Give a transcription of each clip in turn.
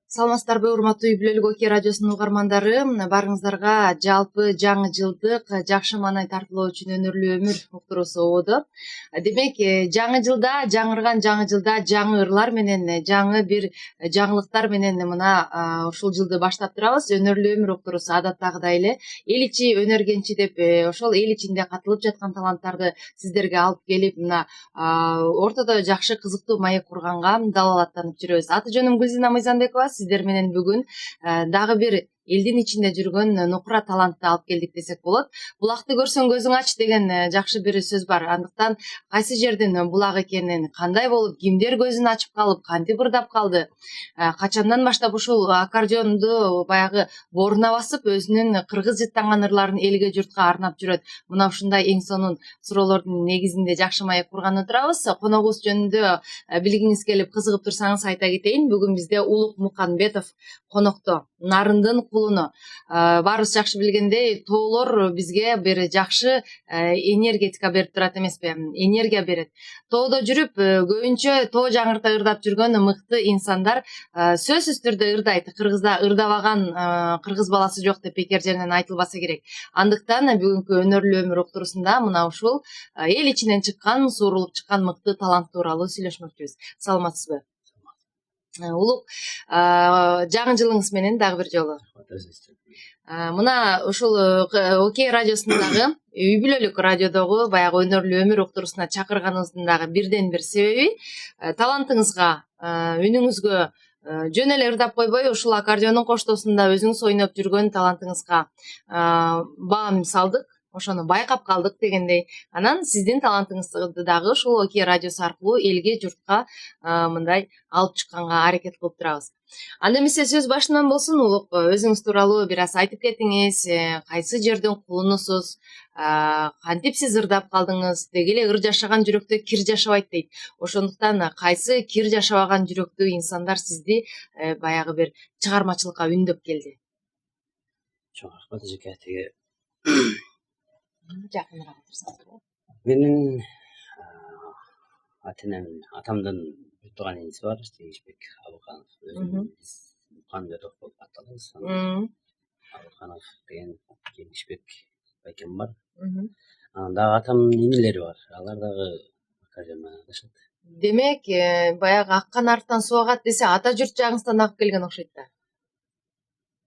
Саламатсыздарбы, урматтуу үй бүлөлүк ОК радиосунун угармандары. Барыңыздарга жалпы жаңы жылдык жакшы маанай тартуулоо үчүн өнөрлүү өмүр уктуруусу ободу. Демек, жаңы жылда, жаңырган жаңы жылда жаңы ырлар менен, жаңы бир жаңылыктар менен мына ушул жылды баштап турабыз. Өнөрлүү өмүр уктуруусу адаттагыдай эле эл ичи өнөр кенчи деп ошол эл ичинде катылып жаткан таланттарды сиздерге алып келип, мына ортодо жакшы кызыктуу маек курганга дал аттанып жүрөбүз. Аты жөнүм Гүлзина Мыйзамбекова. Сиздер менен бүгүн дагы бир элдин ичинде жүргөн нукура талантты алып келдик десек болот. Булакты көрсөң көзүң ач деген жакшы бир сөз бар. Андыктан кайсы жердин булак экенин, кандай болуп, кимдер көзүн ачып калып, кантип ырдап калды, качандан баштап ушул аккордеонду баягы боруна басып, өзүнүн кыргыз жыттанган ырларын элге журтка арнап жүрөт. Мына ушундай эң сонун суроолордун негизинде жакшы маек курган отурабыз. Коногубуз жөнүндө билгиңиз келип кызыгып турсаңыз айта кетейин. Бүгүн бизде Улук Муканбетов конокто. Нарындын кулуну. Баарыбыз жакшы билгендей, тоолор бизге бир жакшы энергетика берип турат эмеспи? Энергия берет. Тоодо жүрүп, көбүнчө тоо жаңырта ырдап жүргөн мыкты инсандар сөзсүз түрдө ырдайт. Кыргызда ырдабаган кыргыз баласы жок деп бекер жеринен айтылбаса керек. Андыктан бүгүнкү өнөрлүү өмүр уктуруусунда мына ушул эл ичинен чыккан, суурулуп чыккан мыкты талант тууралуу сүйлөшмөкчүбүз. Саламатсызбы? Улук, жаңы жылыңыз менен дагы бир жолу. Мына ушул ОК радиосундагы үй бүлөлүк радиодогу баягы өнөрлүү өмүр уктуруусуна чакырганыбыздын дагы бирден бир себеби талантыңызга, үнүңүзгө жөн эле ырдап койбой, ушул аккордеондун коштоосунда өзүңүз ойноп жүргөн талантыңызга баам салдык. Ошону байкап калдык дегендей. Анан сиздин талантыңызды дагы ушул ОК радиосу аркылуу элге, журтка мындай алып чыкканга аракет кылып турабыз. Анда эмесе сөз башынан болсун. Улук, өзүңүз тууралуу бир аз айтып кетиңиз. Кайсы жердин кулунусуз? Кантип сиз ырдап калдыңыз? Деги эле ыр жашаган жүрөктө кир жашабайт дейт. Ошондуктан кайсы кир жашабаган жүрөктүү инсандар сизди баягы бир чыгармачылыкка үндөп келди? Чоң рахмат эжеке. Жакыныраак турсаңыз. Менин атамдын бир тууган иниси бар, Теңишбек Абыканов. Өзүбүз Муканбетов болуп аталабыз. Абыканов деген Теңишбек байкем бар. Анан дагы атамдын инилери бар. Алар дагы аккордеон менен ырдашат. Демек, баягы аккан арыктан суу агат десе, ата журт жагыңыздан агып келген окшойт да.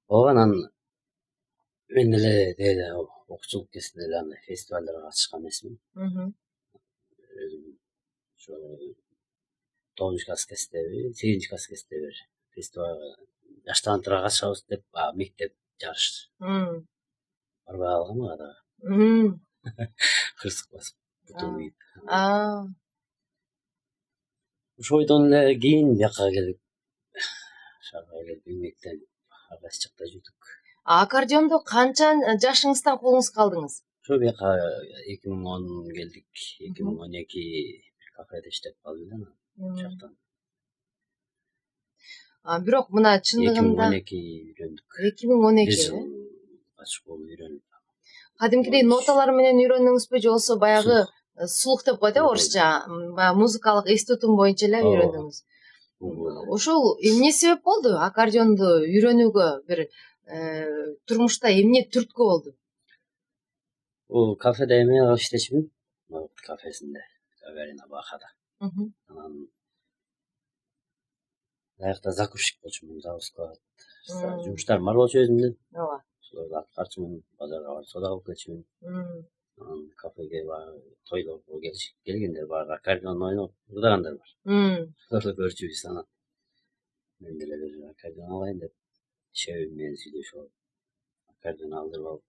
Ооба, анан мен деле окуучулук кезинде эле андай фестивалдарга катышкан эмесмин. Өзүм ошо 9-класс кезинде, 8-класс кезинде бир фестивалга жаш таланттарга катышабыз деп мектеп жарыш барбай калгам ага дагы. Кырсык басып, бутун кийип. Ошойдон эле кийин бияка келип, шаарга келип эмгектенип, ар кайсы жакта жүрдүк. Аккордеонду канча жашыңыздан колуңузга алдыңыз? Ошо бияка 2010 келдик. 2012 кафеде иштеп калдым эле анан жактан. Бирок мына чындыгында 2012 үйрөндүк. 2012 ачык үйрөнүп. Кадимкидей ноталар менен үйрөндүңүзбү же болсо баягы слух деп коет орусча, музыкалык эс тутум боюнча эле үйрөндүңүз? Ошол эмне себеп болду аккордеонду үйрөнүүгө? Бир турмушта эмне түрткү болду? Бул кафеде эме кылып иштечүмүн. Кафесинде, Гагарина Бахада. Анан аякта закупщик болчумун, запускалап. Жумуштарым бар болчу өзүмдүн. Ооба. Ошолорду аткарчумун, базарга барып соода кылып келчүмүн. Анан кафеге тойлорго келгендер бар, аккордеон ойноп ырдагандар бар. Ошолорду көрчүбүз, анан мен деле бир аккордеон алайын деп чебим менен сүйлөшүп алып, аккордеон алдырып алып.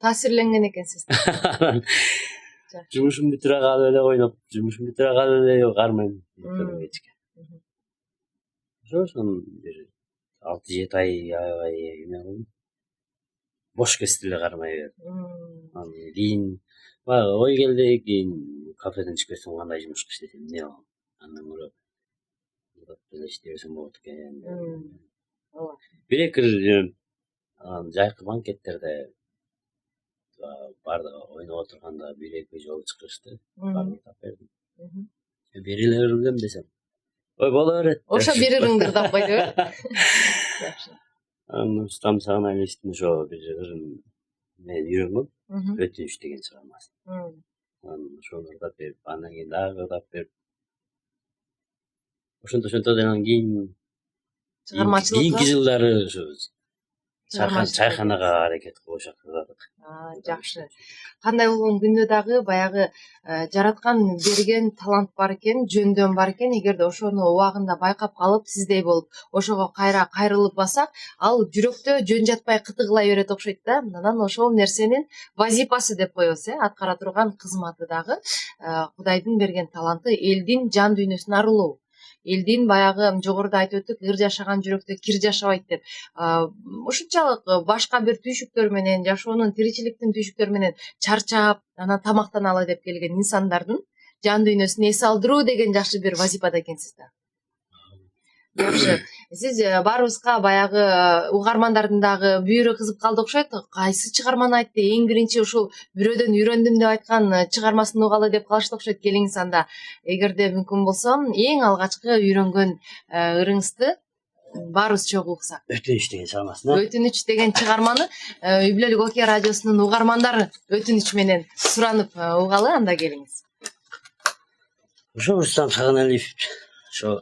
Таасирленген экенсиз. Жумушум бүтүрө калып эле ойноп, жумушум бүтүрө калып эле кармайм кечке. Ошон бир 6-7 ай аябай эме кылдым. Бош кезде эле кармай бердим. Анан кийин баягы ой келди, кийин кафеден чыгып кетсем кандай жумуш иштесем, эмне кылам? Андан көрө эле иштей берсем болот экен. Ооба. Бир-эки жыл жайкы банкеттерде бардыгы ойноп отурганда 1-2 жолу чакырышты. Барып бердим. Бери эле ыр билем десем, Ой, боло берет. Ошо бир ырыңдырдап койду. Жакшы. Устам Сагыналиевдин ошо бир ырым мен үйрөнгөм. Өтүнүч деген чыгармасы. Ошону ырдап берип, андан кийин дагы ырдап берип. Ошонто кийин кийинки жылдары ошо чайханага аракет кылып ырдадык. Жакшы. Кандай болгон күндө дагы баягы жараткан берген талант бар экен, жөндөм бар экен, эгерде ошону убагында байкап калып, сиздей болуп, ошого кайра кайрылып басак, ал жүрөктө жөн жатпай кытыгылай берет окшойт да. Анан ошол нерсенин вазипасы деп коебуз, аткара турган кызматы дагы Кудайдын берген таланты элдин жан дүйнөсүн арылоо. Элдин баягы жогоруда айтып өттүк, ыр жашаган жүрөктө кир жашабайт деп. Ушунчалык башка бир түйшүктөр менен, жашоонун, тиричиликтин түйшүктөрү менен чарчап, анан тамактаналы деп келген инсандардын жан дүйнөсүн эс алдыруу деген жакшы бир вазипада экенсиз да. Жакшы. Сиз баарыбызга баягы угармандардын дагы бүйүрү кызып калды окшойт. Кайсы чыгарманы айтты? Эң биринчи ушул бирөөдөн үйрөндүм деп айткан чыгармасын угалы деп калышты окшойт келиң санда. Эгерде мүмкүн болсо, эң алгачкы үйрөнгөн ырыңызды баарыбыз чогуу уксак. Өтүнүч деген чыгармасын. Өтүнүч деген чыгарманы Үй бүлөлүк окуя радиосунун угармандары өтүнүч менен суранып угалы, анда келиңиз. Ошо Рустам Сагыналиев ошо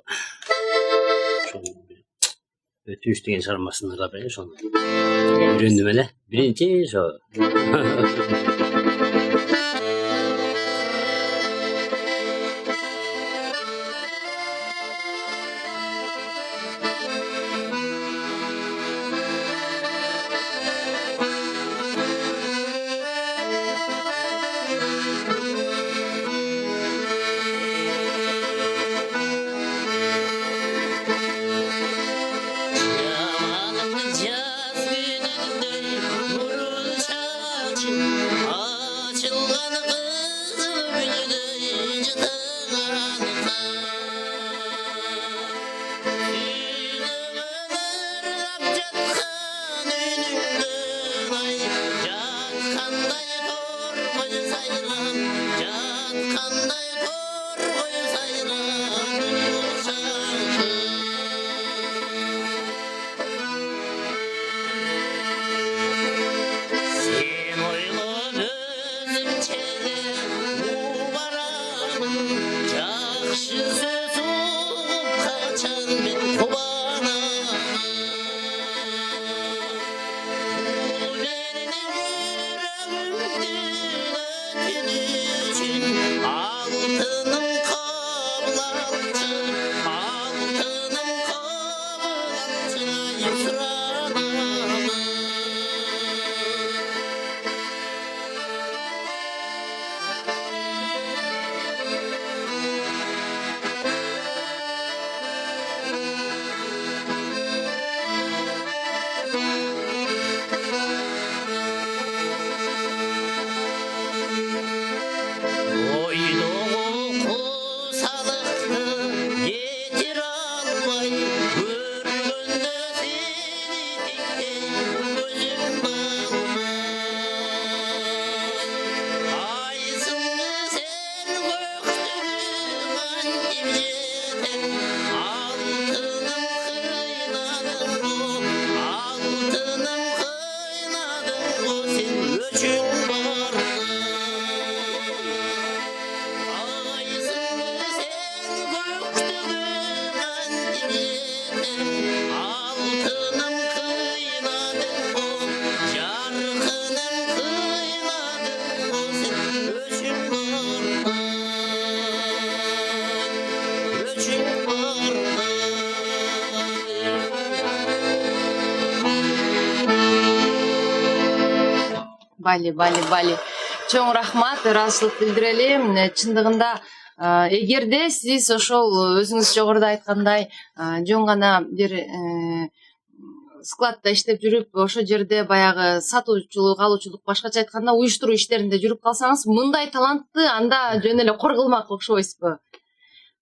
өтүнүч деген чыгармасын ырдап берген, ошону үйрөндүм эле. Биринчи ошо. Бали. Чоң рахмат, ыраазычылык билдирели. Чындыгында эгерде сиз ошол өзүңүз жогоруда айткандай жөн гана бир складда иштеп жүрүп, ошол жерде баягы сатуучулук, алуучулук, башкача айтканда уюштуруу иштеринде жүрүп калсаңыз, мындай талантты анда жөн эле кор кылмак окшобойсузбу?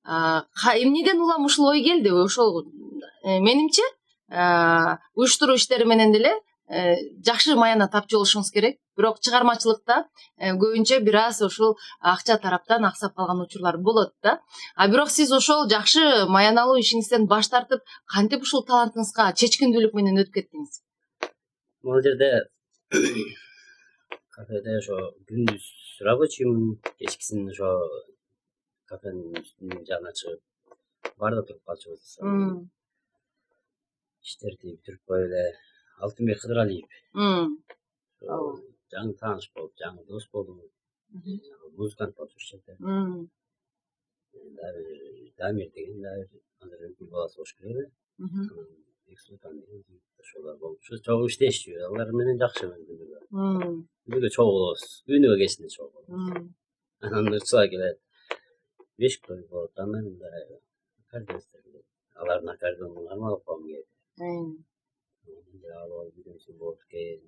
Эмнеден улам ушул ой келди? Ошол менимче уюштуруу иштери менен деле жакшы маянат тапчу болушуңуз керек. Бирок чыгармачылыкта көбүнчө бир аз ошол акча тараптан аксап калган учурлар болот да. Бирок сиз ошол жакшы маяналуу ишиңизден баш тартып, кантип ушул талантыңызга чечкиндүүлүк менен өтүп кеттиңиз? Бул жерде кафеде ошо күндүз рабочиймун, кечкисин ошо кафенин үстүнүн жагына чыгып барда туруп калчубуз. Иштерди бүтүрүп коюп эле Алтынбек Кыдыралиев жаңы тааныш болуп, жаңы дос болдум. Музыкант болчу ошол жерде. Дамир деген азыр өкүл баласы болуш керек эле. Бексултан деген ошолор болчу. Чогуу иштешчү. Алар менен жакшы күнүгө. Күнүгө чогуу болобуз. Күнүгө кечинде чогуу болобуз. Анан ырчыла келет. Бешик той болот. Анан аккордеонистер келет. Алардын аккордеонун кармалып коюм келет. Алып үйрөнсөң болот экен.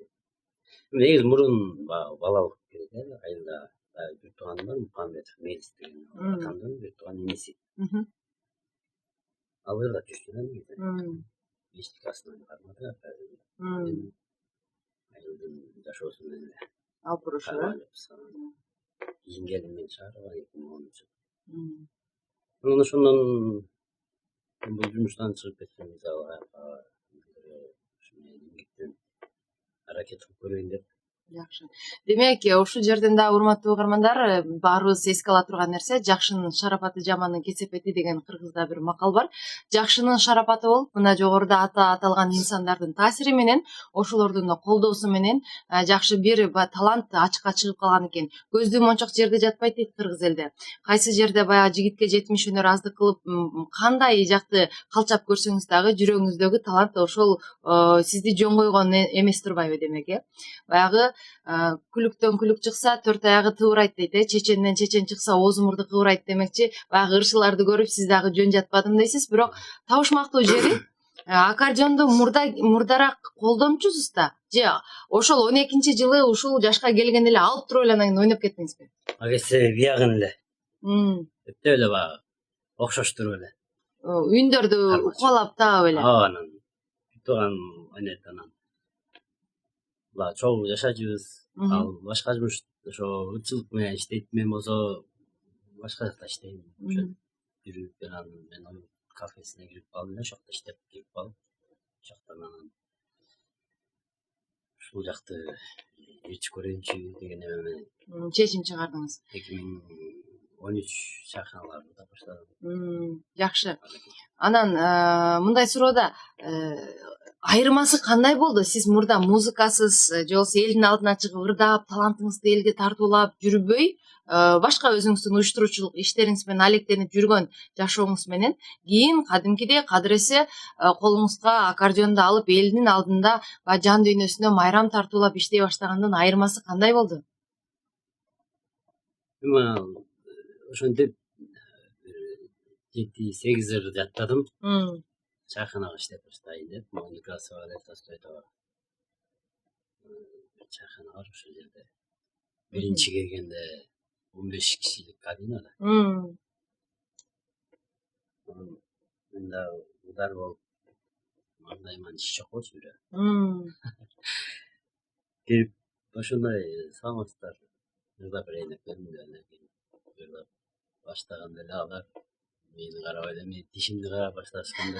Негизи мурун балалык керек эле. Айылда бир тууганым бар, Мухаммедов Мелис деген атамдын бир тууган иниси. Ал ырдап жүрчү негизи. Бештик астынан кармады. Айылдын жашоосу менен алып бурушу. Кийин келимен чыгарган 2010-ж. Анан ошондон бул жумуштан чыгып кетсем, мисалы аракет кылып көрөйүн деп. Жакшы. Демек, ушул жерден да урматтуу угармандар, баарыбыз эске ала турган нерсе, жакшынын шарапаты жамандын кесепети деген кыргызда бир макал бар. Жакшынын шарапаты болуп, мына жогоруда аталган инсандардын таасири менен, ошолордун колдоосу менен жакшы бир талант ачыкка чыгып калган экен. Көздүү мончок жерде жатпайт дейт кыргыз элде. Кайсы жерде баягы жигитке жетимиш өнөр аздык кылып, кандай жакты калчап көрсөңүз дагы жүрөгүңүздөгү талант ошол сизди жөн койгон эмес турбайбы демек, баягы күлүктөн күлүк чыкса, төрт аягы тыбырайт дейт, чеченден чечен чыкса, ооз мурду кыбырайт демекчи, баягы ырчыларды көрүп сиз дагы жөн жатпадым дейсиз. Бирок табышмактуу жери аккордеонду мурдараак колдомчусуз да, же ошол 12-жылы ушул жашка келгенде эле алып туруп эле анан кийин ойноп кеттиңизби? Агесе биягын эле. Өтө эле баягы окшоштуруп эле. Үндөрдү укалап таап эле. Анан тууган ойнойт анан. Чогуу жашачубуз. Ал башка жумуш ошо ырчылык менен иштейт. Мен болсо башка жакта иштейм. Ошо жүрүп анан мен анын кафесине кирип калдым эле, ошол жакта иштеп кирип калып, ошоктон анан ушул жакты ичип көрөйүнчү деген эме менен чечим чыгардыңыз. 2013 чайканаларда баштадым. Жакшы. Анан мындай суроода айырмасы кандай болду? Сиз мурда музыкасыз, же болбосо элдин алдына чыгып ырдап, талантыңызды элге тартуулап жүрбөй, башка өзүңүздүн уюштуруучулук иштериңиз менен алектенип жүргөн жашооңуз менен кийин кадимкидей кадыресе колуңузга аккордеонду алып элдин алдында жан дүйнөсүнө майрам тартуулап иштей баштагандын айырмасы кандай болду? Ошентип 7-8 жыл жаттадым. Чайканага иштеп баштайын деп, Некрасова Толстойдо чайкана бар ошол жерде. Биринчи келгенде 15 кишилик кабинада. Мен да удар болуп, мындай иш жок болчу бирок. Кирип ошондой саламатсыздар. Ырдап берейин деп келдим деп ырдап баштаганда эле алар мени карабай эле, мен тишимди карап башташканда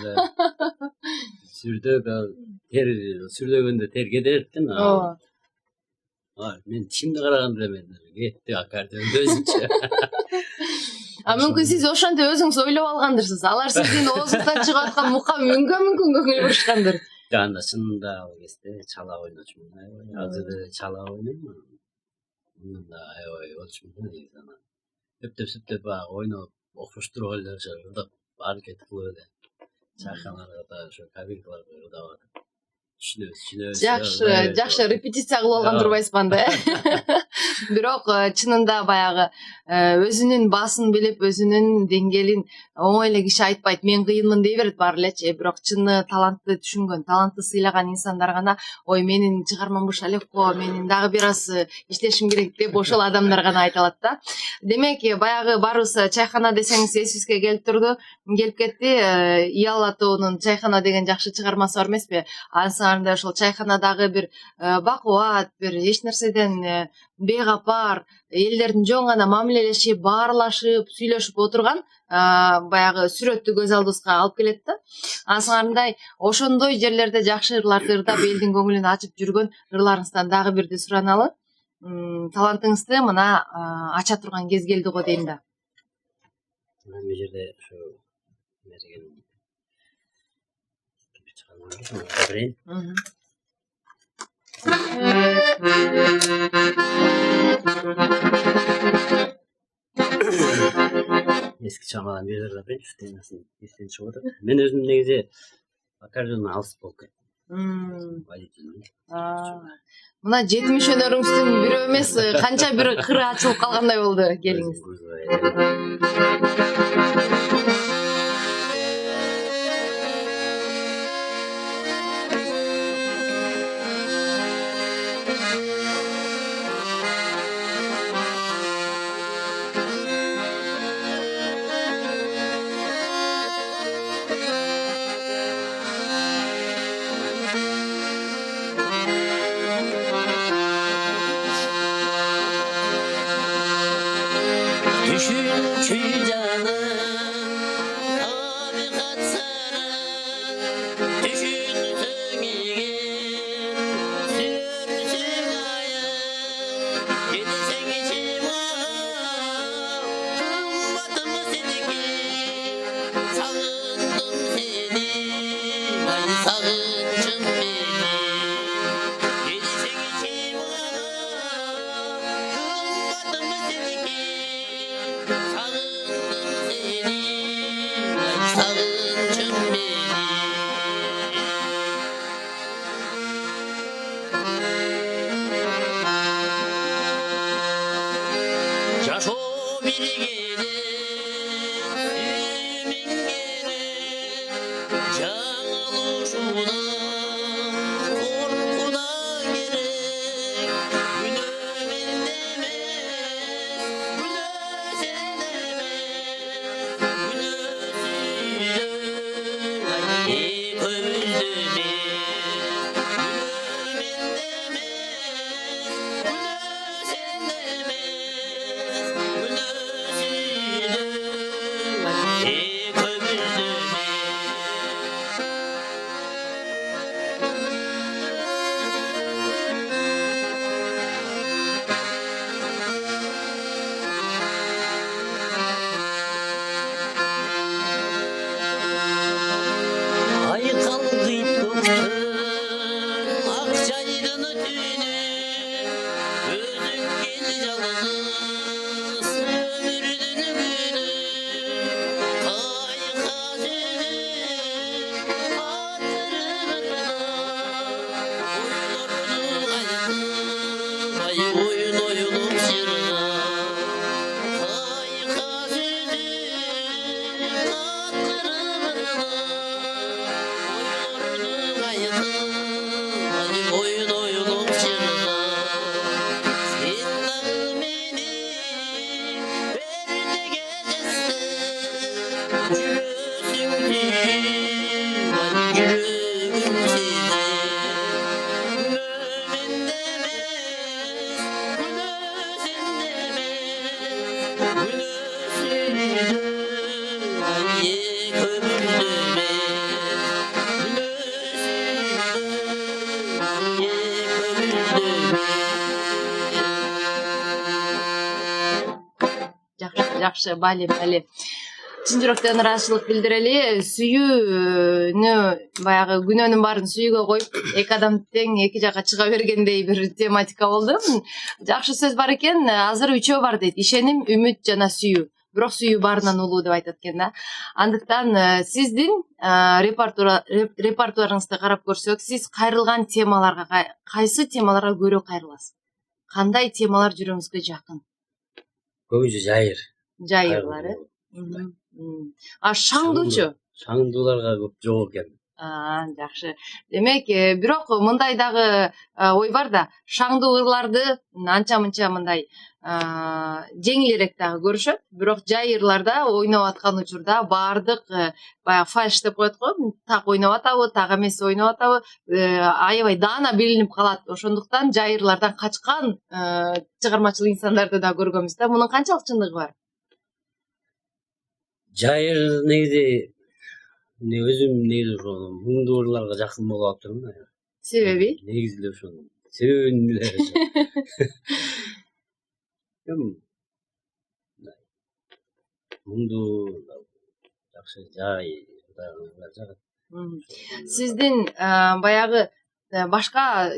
эле сүрдөгөндө тер кете берет экен. Мен тишимди караганда эле мен кетти аккордеонду өзүнчө. Мүмкүн сиз ошентип өзүңүз ойлоп алгандырсыз. Алар сиздин оозуңуздан чыгып аткан мукам үнгө мүмкүн көңүл бурушкандыр. Жана чынында ал кезде чала ойночумун. Азыр чала ойнойм. Мунун да аябай болчумун негизи анан. Сөптөп ойноп, окшоштуруп эле ырдап аракет кылып эле. Чайканаларда ошо кабинкаларда ырдап атып. Жакшы репетиция кылып алган турбайсызбы анда? Бирок чынында баягы өзүнүн баасын билип, өзүнүн деңгээлин оңой эле киши айтпайт. Мен кыйынмын дей берет баары элечи. Бирок чынны талантты түшүнгөн, талантты сыйлаган инсандар гана ой менин чыгармам баша легко, менин дагы бир аз иштешим керек деп ошол адамдар гана айта алат да. Демек, баягы баарыбыз чайкана десеңиз эсибизге келип кетти. Иялла тобунун Чайкана деген жакшы чыгармасы бар эмеспи? ошоңарындай ошол чайканадагы бир бакубат, бир эч нерседен бейгапар, элдердин жөн гана мамилелешип, баарлашып, сүйлөшүп отурган баягы сүрөттү көз алдыбызга алып келет да. Ошоңарындай ошондой жерлерде жакшы ырларды ырдап элдин көңүлүн ачып жүргөн ырларыңыздан дагы бирди сураналы. Талантыңызды мына ача турган кез келди го дейм да. Бул жерде ошо мерген eski çamadan bir yerde ben üstten çıkıyordu. Ben özüm negize akkordeondan alыс болуп кеттим. Мына 70 өнөрүңүздүн бирөө эмес, канча бир кыры ачылып калгандай болду келиңиз. Düşünçü canım Жакшы, бали. Чын жүрөктөн ыраазычылык билдирели. Сүйүүнү баягы күнөөнүн баарын сүйүүгө коюп, эки адам тең эки жакка чыга бергендей бир тематика болду. Жакшы сөз бар экен. Азыр үчөө бар дейт. Ишеним, үмүт жана сүйүү. Бирок сүйүү баарынан улуу деп айтат экен да. Андыктан сиздин репертуарыңызды карап көрсөк, сиз кайрылган темаларга, кайсы темаларга көрө кайрыласыз? Кандай темалар жүрөгүңүзгө жакын? Көбүнчө жайыр. Жайырлары. Шаңдуучу? Шаңдууларга көп жок экен. Жакшы. Демек, бирок мындай дагы ой бар да, шаңдуу ырларды анча мынча мындай жеңилирээк дагы көрүшөт. Бирок жай ырларда ойноп аткан учурда баардык баягы фальш деп коет го, так ойноп атабы, так эмес ойноп атабы, аябай даана билинип калат. Ошондуктан жай ырлардан качкан чыгармачыл инсандарды да көргөнбүз да. Мунун канчалык чындыгы бар? Жай ыр негизи өзүм негизи ошо муңдуу ырларга жакын болуп алыптырмын. Себеби? Негизи эле ошол. Себебин эле муңдуу жакшы жай жагат. Сиздин баягы башка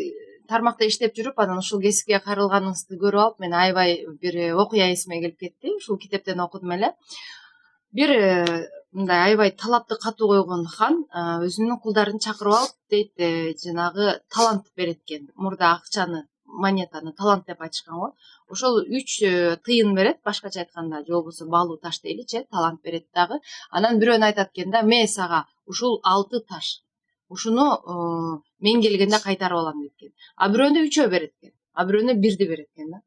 тармакта иштеп жүрүп, анан ушул кесипке кайрылганыңызды көрүп алып, мен аябай бир окуя эсиме келип кетти. Ушул китептен окудум эле. Бир мындай аябай талапты катуу койгон хан өзүнүн кулдарын чакырып алып дейт, жанагы талант берет экен. Мурда акчаны, монетаны талант деп айтышкан го. Ошол 3 тыйын берет, башкача айтканда, же болбосо балуу таш дейличи, талант берет дагы. Анан бирөөнү айтат экен да, мен сага ушул 6 таш. Ушуну мен келгенде кайтарып алам дейт экен. А бирөөнү 3 берет экен. А бирөөнү 1 берет экен да.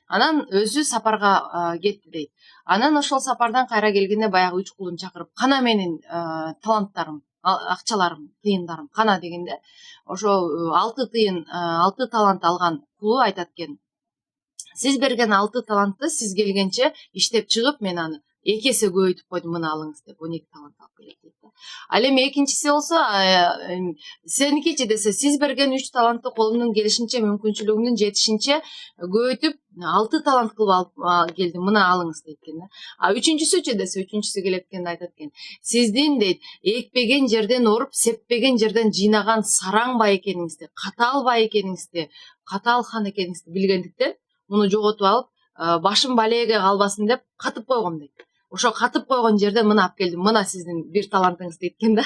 Анан өзү сапарга кетти дейт. Анан ошол сапардан кайра келгенде баягы 3 кулун чакырып, кана менин таланттарым, акчаларым, тыйындарым кана дегенде, ошол 6 тыйын, 6 талант алган кулу айтат экен. Сиз берген 6 талантты сиз келгенче иштеп чыгып, мен аны 2 эсе көбөйтүп койдум, мына алыңыз деп 12 талант алып келет дейт да. Ал эми экинчиси болсо, сеникичи десе, сиз берген 3 талантты колумдун келишинче, мүмкүнчүлүгүмдүн жетишинче көбөйтүп 6 талант кылып алып келдим, мына алыңыз дейт экен да. А үчүнчүсүчү десе, үчүнчүсү келет экен да, айтат экен. Сиздин дейт, экпеген жерден оруп, сеппеген жерден жыйнаган сараң бай экениңизди, катаал бай экениңизди, катаал хан экениңизди билгендиктен, муну жоготуп алып, башым балеге калбасын деп катып койгом дейт. Ошо катып койгон жерден мына алып келдим, мына сиздин 1 талантыңыз дейт экен да.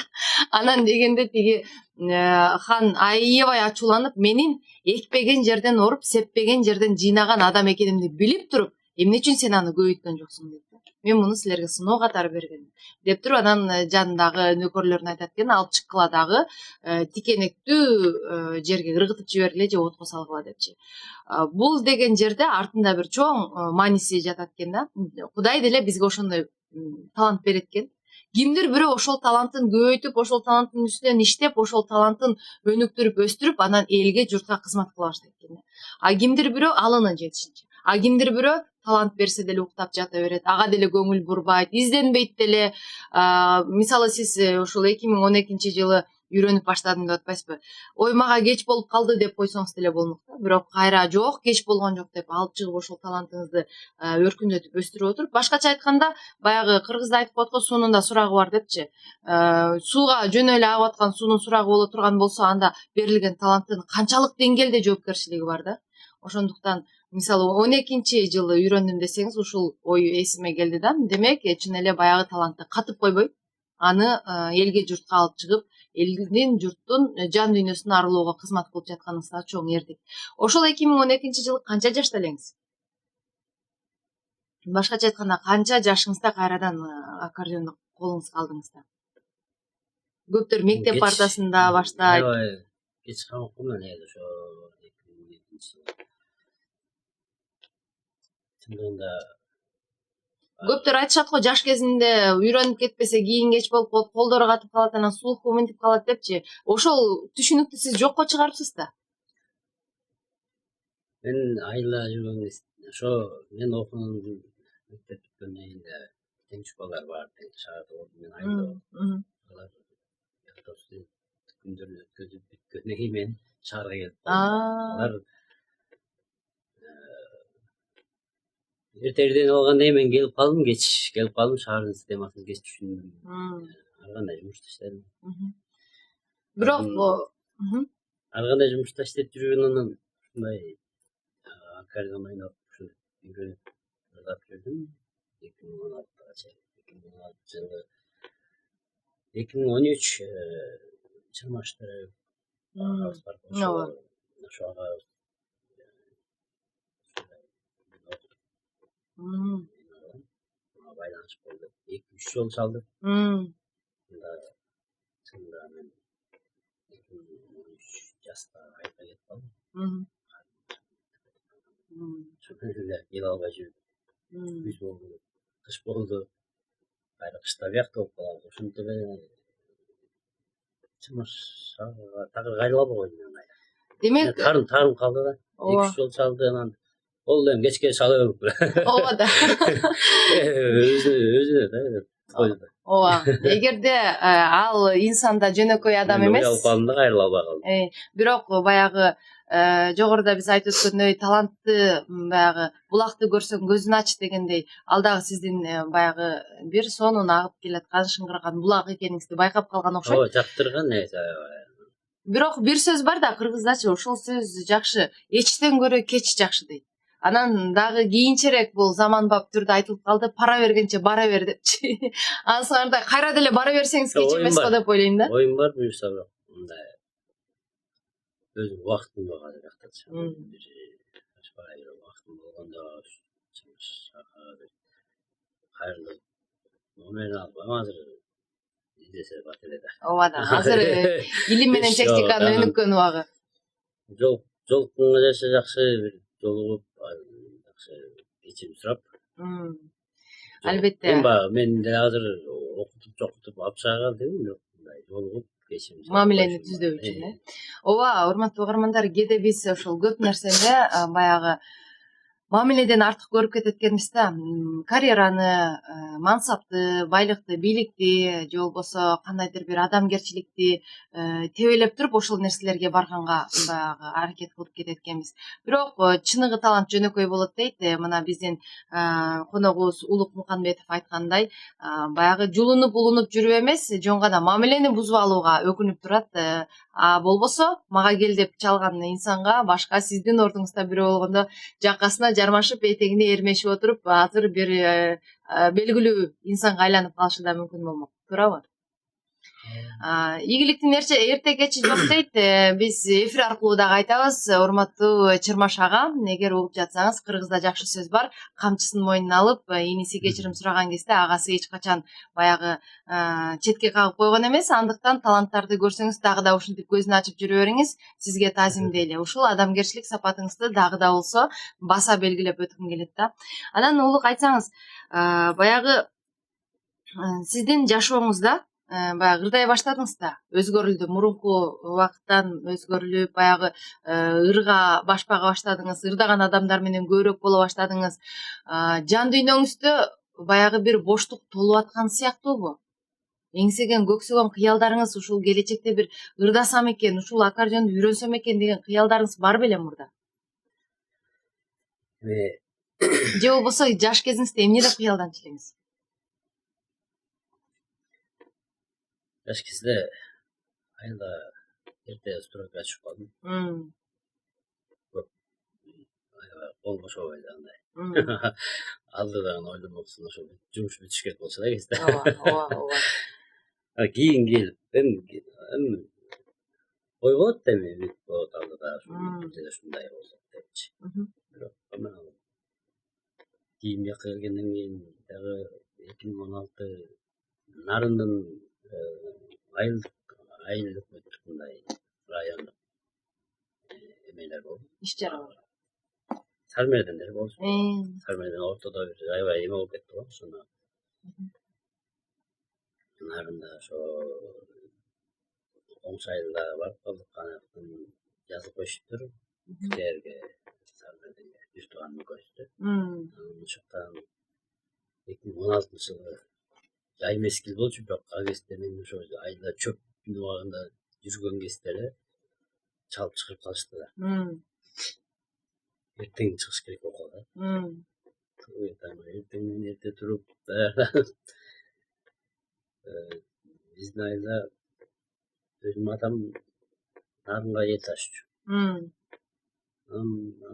Анан дегенде тиги хан аябай ачууланып, менин экпеген жерден оруп, сеппеген жерден жыйнаган адам экенимди билип туруп, эмне үчүн сен аны көбөйткөн жоксуң дейт. Мен муну силерге сыноо катары бергем деп туруп, анан жанындагы нөкөрлөрүн айтат экен, алып чыккыла дагы тикенектүү жерге ыргытып жибергиле же отко салгыла депчи. Бул деген жерде артында бир чоң мааниси жатат экен да. Кудай деле бизге ошондой талант берет экен. Кимдир бирөө ошол талантын көбөйтүп, ошол таланттын үстүнөн иштеп, ошол талантын өнүктүрүп, өстүрүп, анан элге, журтка кызмат кыла баштайт экен. А кимдир бирөө алынын жетишинче. А кимдир бирөө талант берсе деле уктап жата берет, ага деле көңүл бурбайт, изденбейт деле. Мисалы сиз ошол 2012-жылы үйрөнүп баштадым деп атпайсызбы? Ой, мага кеч болуп калды деп койсоңуз деле болмок да. Бирок кайра жок, кеч болгон жок деп алып чыгып ошол талантыңызды өркүндөтүп, өстүрүп отуруп, башкача айтканда, баягы кыргызда айтып коет го, суунун да сурагы бар депчи. Сууга жөн эле агып аткан суунун сурагы боло турган болсо, анда берилген таланттын канчалык деңгээлде жоопкерчилиги бар да. Ошондуктан, мисалы 12-жылы үйрөндүм десеңиз, ушул ой эсиме келди да. Демек, чын эле баягы талантты катып койбой, аны элге, журтка алып чыгып, элдин, журттун жан дүйнөсүн арылоого кызмат кылып жатканыңызга чоң эрдик. Ошол 2012-жылы канча жашта элеңиз? Башкача айтканда, канча жашыңызда кайрадан аккордеондо колуңузга алдыңыз да? Көптөр мектеп партасында баштайт. Кеч камакпын эле ошо 2012-жылы. Чындыгында көптөр айтышат го, жаш кезинде үйрөнүп кетпесе кийин кеч болуп калып, колдору катып калат, анан слуху мынтип калат депчи. Ошол түшүнүктү сиз жокко чыгарыпсыз да? Мен айла жүргөн ошо мен окуган мектеп бүткөндөн кийин да тең школалар бар, тең шаарда болдум. Мен айла алар күндөрүн өткөзүп бүткөндөн кийин мен шаарга келип калдым. Алар эртерден алгандан кийин мен келип калдым, кеч келип калдым, шаардын системасын кеч түшүндүм. Ар кандай жумушта иштедим. Бирок ар кандай жумушта иштеп жүргөндөн ушундай аккордеон ойноп, ушинтип үйрөнүп жүрдүм. 2016-га 2016 жылы 2013 чырмаштырып ошого байланыш болду. 2-3 жол чалдык. Чында мен 13 жаста айта кетіп қалдым. Эле келе албай жүрдүм. Күз болду, кыш болду. Кайра кышта биякта болуп калабыз. Ошентип эле чымыршага такыр кайрылып койдум. Демек, тарым калды да. 2-3 жол чалды, анан болду эми кечке чала берип. ооба да. Өзүнө да койду. Ооба. Эгерде ал инсан да жөнөкөй адам эмес. Алып калдым да кайрыла албай калдым. Бирок баягы жогоруда биз айтып өткөндөй талантты баягы булакты көрсөң көзүн ач дегендей, ал дагы сиздин баягы бир сонун агып келаткан шыңгырган булак экениңизди байкап калган окшойт. Ооба, жактырган. Бирок бир сөз бар да кыргыздачы, ошол сөз жакшы. Эчтен көрө кеч жакшы дейт. Анан дагы кийинчерээк бул заманбап түрдө айтылып калды, пара бергенче бара бер депчи. Ансыңарда кайра деле бара берсеңиз кеч эмес го деп ойлойм да. Оюм бар буюрса, бирок мындай өзүм убактым бар азыр жактачы. Бир убактым болгондо кайрылып номерин албайм азыр. Издесе бат эле да. Ооба да. Азыр илим менен техниканын өнүккөн убагы. Жолукканга жакшы жолугуп жакшы кечирим сурап. Албетте. Мен деле азыр окутуп апшага калдым, бирок мындай жолугуп кечирим сурап. Мамилени түзүү үчүн, Ооба, урматтуу угармандар, кээде биз ошол көп нерсени баягы мамиледен артык көрүп кетет экенбиз да. Карьераны, мансапты, байлыкты, бийликти, же болбосо кандайдыр бир адамгерчиликти тебелеп туруп ошол нерселерге барганга баягы аракет кылып кетет экенбиз. Бирок чыныгы талант жөнөкөй болот дейт. Мына биздин коногубуз Улук Муканбетов айткандай, баягы жулунуп жүрүп эмес, жөн гана мамилени бузуп алууга өкүнүп турат. Болбосо мага кел деп чалган инсанга башка сиздин ордуңузда бирөө болгондо жакасына жармашып, этегине эрмешип отуруп, азыр бир белгилүү инсанга айланып калышы да мүмкүн болмок. Туурабы? Ийгиликтин эрте кечи жок дейт. Биз эфир аркылуу дагы айтабыз, урматтуу Чырмаш ага, эгер угуп жатсаңыз, кыргызда жакшы сөз бар, камчысын мойнуна алып, иниси кечирим сураган кезде агасы эч качан баягы четке кагып койгон эмес. Андыктан таланттарды көрсөңүз дагы да ушинтип көзүн ачып жүрө бериңиз. Сизге таазимдейли. Ушул адамгерчилик сапатыңызды дагы да болсо баса белгилеп өткүм келет да. Анан Улук, айтсаңыз, баягы сиздин жашооңузда баягы ырдай баштадыңыз да, өзгөрүлдү, мурунку убакыттан өзгөрүлүп, баягы ырга башпага баштадыңыз, ырдаган адамдар менен көбүрөөк боло баштадыңыз. Жан дүйнөңүздө баягы бир боштук толуп аткан сыяктуубу? Эңсеген, көксөгөн кыялдарыңыз ушул келечекте бир ырдасам экен, ушул аккордеонду үйрөнсөм экен деген кыялдарыңыз бар беле мурда? Же болбосо жаш кезиңизде эмне деп кыялданчу элеңиз? Жаш кезде айылда эрте стройка чыгып калдым. Кол бошобой андай. Алдыдан ойломоксун, ошол жумуш бүтүш керек болчу да кезде. Ооба. Кийин келип эми ой болот эми бүт болот алдыда ушундай болсо депчи. Бирок кийин бияка келгенден кийин дагы 2016 Нарындын айылдык мындай райондук эмелер болду. Иш-чаралар. Сармердендер болчу. Сармерден ортодо бир аябай эме болуп кетти го, ошону. Нарында ошо Оңуш айылда барып калдык, канаттын жазып коюшуптур. Жерге Сармерденге бир тууган экөөбүздү. Ошол жактан 2016-жылы жай мезгил болчу, бирок ал кезде мен ошо айылда чөптүн убагында жүргөн кезде эле чалып чыгарып калышты да. Эртең чыгыш керек болуп калды. Эртең эрте туруп биздин айылда өзүмдүн атам нарынга эл ташчу.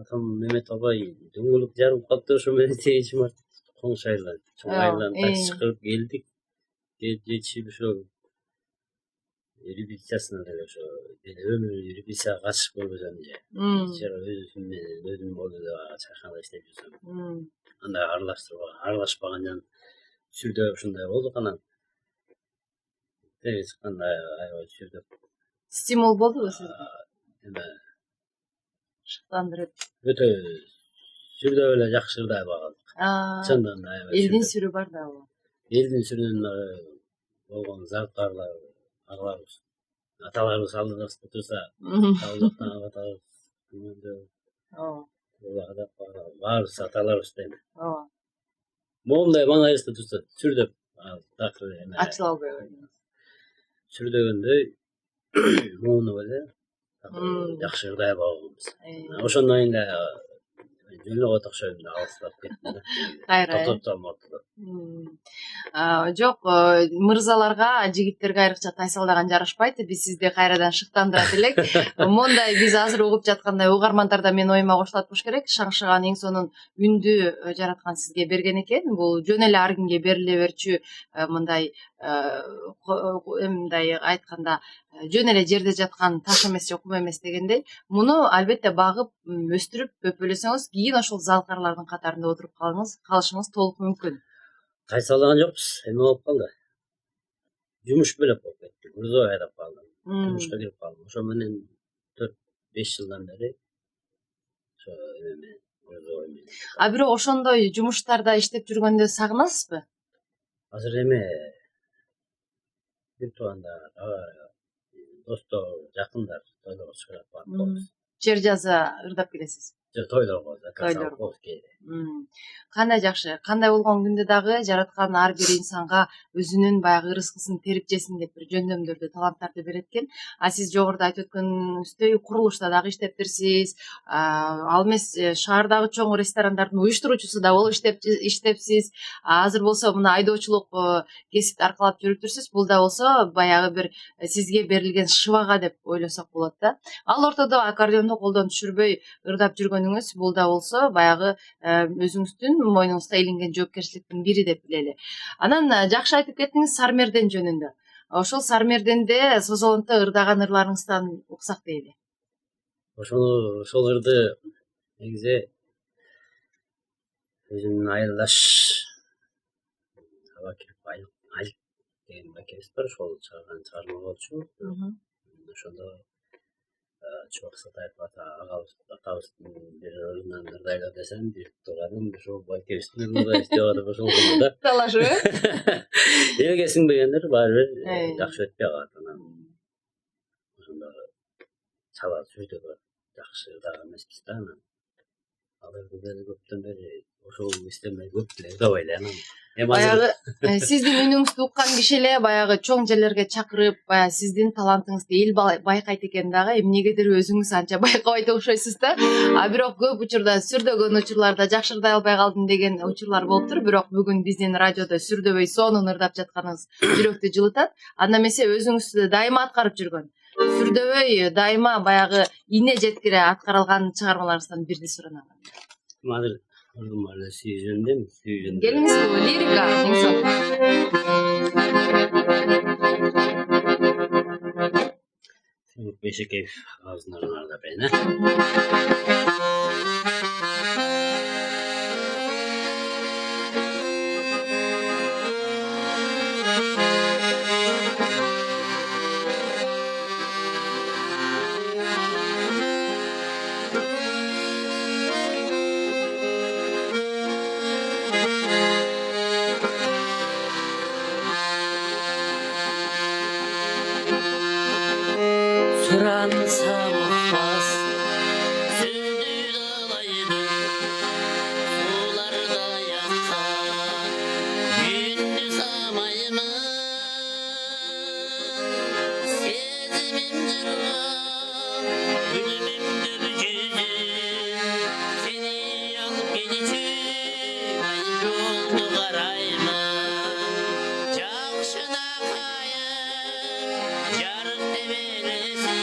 Атам Мемет абай дөңгөлөк жарылып калыптыр, ошо менен сегизинчи март Коңуш айылдан, чоң айылдан такси чакырып келдик. Жетишип ошо репетициясына деле ошо өмүр репетицияга катышып көрбөсөм же. Өзүм менен өзүм болду деп чайханада иштеп жүрсөм. Андай аралашпаган жан түрдө ушундай болдук. Анан чыкканда аябай сүрдөп Стимул болдубу сизге? Эме Шыктандырып. өтө сүрдөп эле жакшы ырдай багалдык. Чындыгында Элдин сүрү бар да бул. Элдин сүрүнөн болгон зарттарлар агаларыбыз аталарыбыз алдыбызда турса ал жактан атабыз күнөндө баарыбыз аталарыбыз дейм. Моундай маңайыбызда турса сүрдөп такыр эме Ачыла албай койдуңуз. сүрдөгөндөй муунуп эле жакшы ырдай багабыз. Ошондон кийин жөнөк окшойм да алыстап кеттим да. Кайра. Токтоптом ортодо. Жок, мырзаларга, жигиттерге айрыкча тайсалдаган жарашпайт. Биз сизди кайрадан шыктандырат элек. Мондай биз азыр угуп жаткандай угармандар да менин оюма кошулат болуш керек. Шаңшыган эң сонун үндү жараткан сизге берген экен. Бул жөн эле ар кимге бериле берчү мындай мындай айтканда жөн эле жерде жаткан таш эмес, кум эмес дегендей. Муну албетте багып, өстүрүп, бөпөлөсөңүз, кийин ошол залкарлардын катарында отуруп калышыңыз толук мүмкүн. Тайсалдаган жокпуз, эме болуп калды. Жумуш бөлөк болуп кетти. Мурзой айдап калдым. Жумушка кирип калдым. Ошо менен 4-5 жылдан бери ошо эме мурзой менен. Бирок ошондой жумуштарда иштеп жүргөндө сагынасызбы? Азыр эме бир туугандар, достор, жакындар тойлорго чыгарып барып. Жер жаза ырдап келесиз. Тойлорго, тойлорго. Кандай жакшы. Кандай болгон күндө дагы жараткан ар бир инсанга өзүнүн баягы ырыскысын терип жесин деп бир жөндөмдөрдү, таланттарды берет экен. Сиз жогоруда айтып өткөнүңүздөй курулушта дагы иштептирсиз. Ал эмес, шаардагы чоң ресторандардын уюштуруучусу да болуп иштепсиз. Азыр болсо мына айдоочулук кесипти аркалап жүрүптүрсүз. Бул да болсо баягы бир сизге берилген шыбага деп ойлосок болот да. Ал ортодо аккордеонду колдон түшүрбөй ырдап жүргөнүңүз, бул да болсо баягы өзүңүздүн мойнуңузга илинген жоопкерчиликтин бири деп билели. Анан жакшы айтып кеттиңиз Сармерден жөнүндө. Ошол Сармерденде Созолонто ырдаган ырларыңыздан уксак дейли. Ошол ырды негизи өзүмдүн айылдаш Алик деген бакебиз бар, ошол чыгарган чыгарма болчу. Ошондо Чубак Сатаев атабыздын бир ырынан ырдайлы десем, бир тууганым ошол бакебиздин ырдайбыз деп атып ошол да. Талашып, Элге сиңбегендер баары бир жакшы өтпөй калат. Анан ошондо чала сүрдөгө жакшы ырдаган эмеспиз да. Анан аларды бери көптөн бери ошол истемей көп эле ырдабай эле. Баягы сиздин үнүңүздү уккан киши эле баягы чоң жерлерге чакырып, баягы сиздин талантыңызды эл байкайт экен дагы, эмнегедир өзүңүз анча байкабайт окшойсуз да. Бирок көп учурда сүрдөгөн учурларда жакшы ырдай албай калдым деген учурлар болуптур. Бирок бүгүн биздин радиодо сүрдөбөй сонун ырдап жатканыңыз жүрөктү жылытат. Анда эмесе өзүңүз дайыма аткарып жүргөн, сүрдөбөй дайыма баягы ине жеткире аткарылган чыгармаларыңыздан бирди суранам. Азыр ырдым эле сүйүндөм. Келиңиз, лирика, эң сонун. Бешекеев ağzından ырдап берейин, Sıransam olmaz, sürdü dalaydı, sularda yatsan, gündüz amayımın, sezimim cırlan, ölümümdür güzüm, seni alıp gelişim, ayrı oldu karayma, jakşına kayın, jarık demelesin.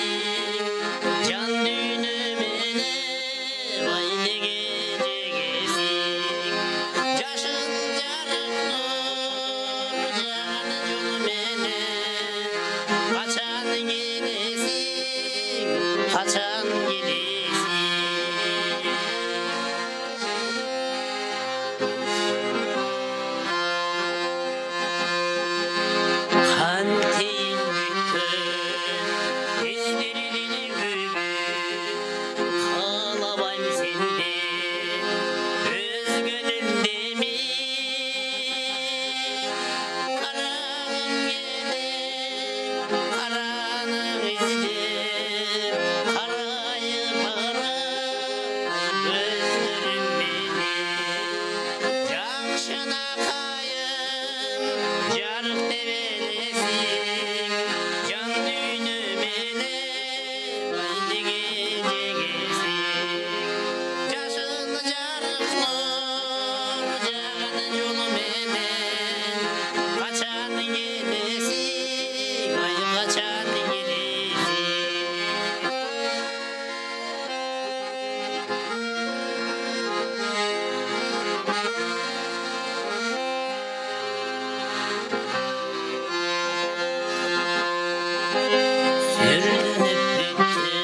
Sürünüp bitti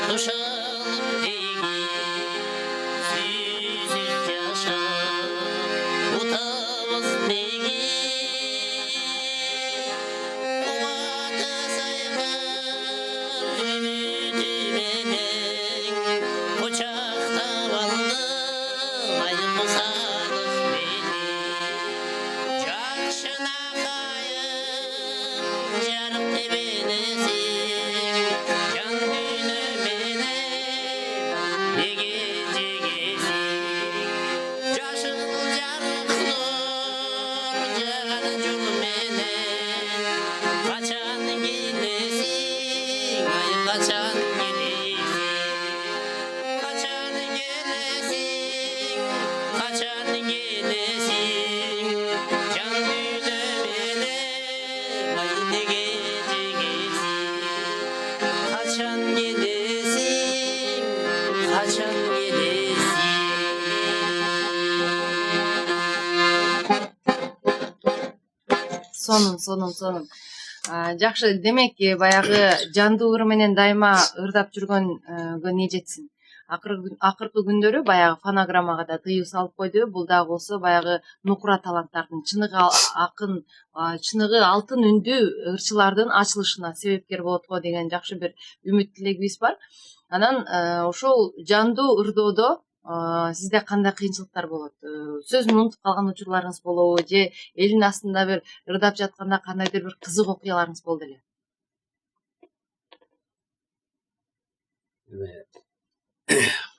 Kuşalım değil Süzüz yaşam Utamız değil Kuvata sayılır Ümidime denk Kucakta aldım Aydın sağlık beni Yaşına kayıp Yarık tebenesi Can düğünümene Ne gece gezik Yaşıl yarık nur Can cümlene Kaçan gidesin Ay kaçan gidesin Kaçan gelesin Kaçan gelesin Can düğünümene Ay ne gece gezik Kaçan gidesin Kaçan gidesin сонун жакшы демек баягы жандуу ыр менен дайыма ырдап жүргөнгө не жетсин акыркы күндөрү баягы фонограммага да тыюу салып койду бул дагы болсо баягы нукура таланттардын чыныгы алтын үндүү ырчылардын ачылышына себепкер болот го деген жакшы бир үмүт тилегибиз бар анан ошол жандуу ырдоодо сизде кандай кыйынчылыктар болот сөзүн унутуп калган учурларыңыз болобу же элдин астында бир ырдап жатканда кандайдыр бир кызык окуяларыңыз болду эле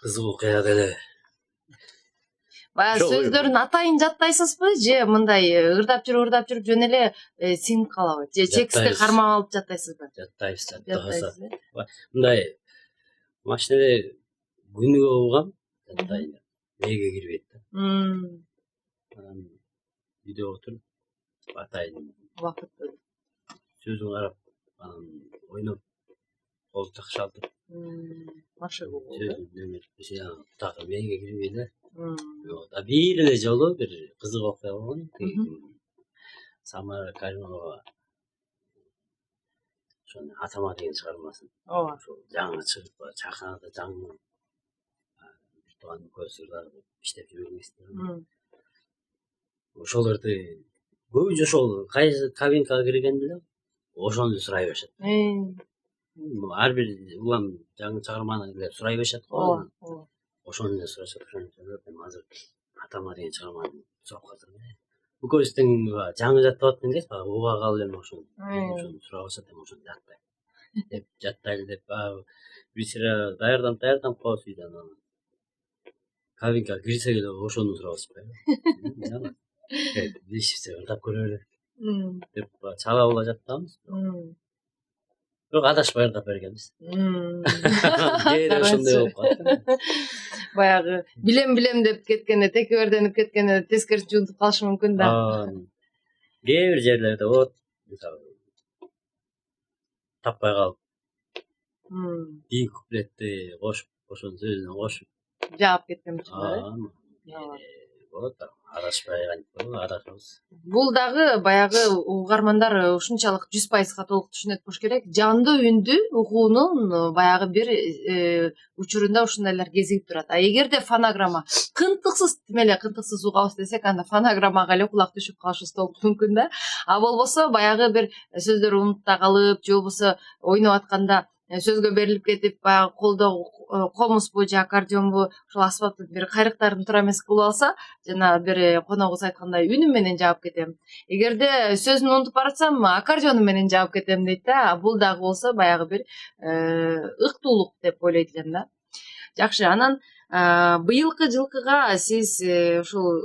Kızık okuya деле баягы сөздөрүн атайын жаттайсызбы же мындай ырдап жүрүп жөн эле сиңип калабы же текстти кармап алып жаттайсызбы жаттайбыз мындай машинеде күнүгө окугам жаттайын мээге кирбейт да анан үйдө отуруп атайын убакытты сөзүн карап анан ойноп кол так шалтырып машыгуу болду сөзүн так мээге кирбей эле бир эле жолу бир кызык окуя болгон Самара Каримова ошону атама деген чыгармасын ооба ошол жаңы чыгып чаканада жаңы бир тууган экөөбүз ырдап иштеп жүргөнбүз ошолорду көбүнчө ошол кайсы кабинкага киргенде эле ошону сурай беришет ар бир улам жаңы чыгарманы эле сурай беришет го ошону эле сурашат азыр атама деген чыгарманы сурап калсам экөөбүздүн жаңы жаттап аттан кез баягы уга калып эми ошону сурап алышат эми ошону жаттай деп жаттайлы деп бир сыйра даярданып коебуз үйдө анан кабинкага кирсек эле ошону сурап алышпайбы дейишибиз ырдап көрөлү деп чала була жаттабыз бирок адашпай ырдап бергенбиз кээде ошондой болуп калат баягы билем деп кеткенде текеберденип кеткенде тескерисинче унутуп калышы мүмкүн да кээ бир жерлерде болот мисалы таппай калып бир куплетти кошуп ошонун сөзүнө кошуп жаап кеткен учурлар болот да адашпай адашабыз бул дагы баягы угармандар ушунчалык 100% толук түшүнөт болуш керек жандуу үндү угуунун баягы бир учурунда ушундайлар кезигип турат эгерде фонограмма кынтыксыз тим эле кынтыксыз угабыз десек анда фонограммага эле кулак түшүп калышыбыз толук мүмкүн да а болбосо баягы бир сөздөр унутта калып же болбосо ойноп атканда сөзгө берилип кетип баягы колдо комузбу же аккордеонбу ошол аспаптын бир кайрыктарын туура эмес кылып алса жана бир коногубуз айткандай үнүм менен жаап кетем эгерде сөзүн унутуп баратсам аккордеонум менен жаап кетем дейт да бул дагы болсо баягы бир ыктуулук деп ойлойт элем да жакшы анан быйылкы жылкыга сиз ушул